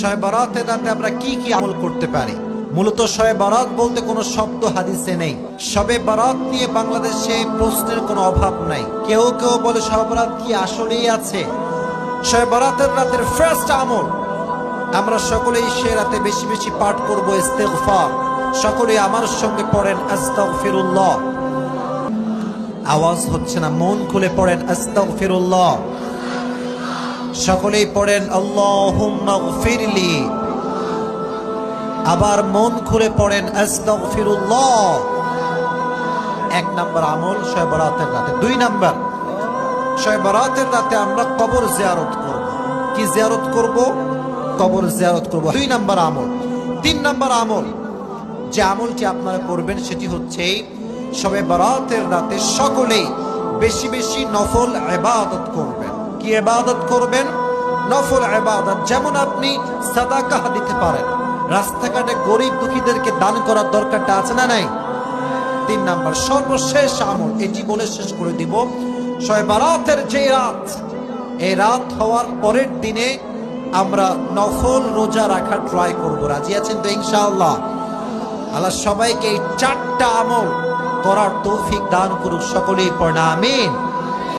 শবে বরাতের রাতে আমরা কি কি আমল করতে পারি? মূলত শবে বরাত বলতে কোনো শব্দ হাদিসে নেই। শবে বরাত নিয়ে বাংলাদেশে প্রশ্নের কোনো অভাব নাই। কেউ কেউ বলে শবে বরাত কি আসলেই আছে? শবে বরাতের রাতের ফার্স্ট আমল, আমরা সকলেই সে রাতে বেশি বেশি পাঠ করব ইস্তিগফার। সকলেই আমার সঙ্গে পড়েন আস্তাগফিরুল্লাহ। আওয়াজ হচ্ছে না, মন খুলে পড়েন আস্তাগফিরুল্লাহ। সকলেই পড়েন আল্লাহুম্মা গফিরলি। আবার মন খুলে পড়েন আস্তাগফিরুল্লাহ। এক নাম্বার আমল শবে বরাতের রাতে। দুই নাম্বার, শবে বরাতের রাতে আমরা কবর জিয়ারত করব। কি জিয়ারত করব? কবর জিয়ারত করব। দুই নাম্বার আমল। তিন নাম্বার আমল, যে আমলটি আপনারা করবেন সেটি হচ্ছে শবে বরাতের রাতে সকলেই বেশি বেশি নফল ইবাদত করবেন। কি ইবাদত করবেন? নফল ইবাদত। যেমন আপনি সাদাকা দিতে পারেন, রাস্তাঘাটে গরিব দুঃখীদেরকে দান করার দরকারটা আছে না নাই? তিন নাম্বার সর্বশেষ আমল, এটি বলে শেষ করে দিব। শবে বরাতের যে রাত, এই রাত হওয়ার পরের দিনে আমরা নফল রোজা রাখা ট্রাই করব। রাজি আছেন তো ইনশাআল্লাহ? আল্লাহ সবাইকে এই চারটা আমল করার তৌফিক দান করুক। সকলেই পড়না আমিন।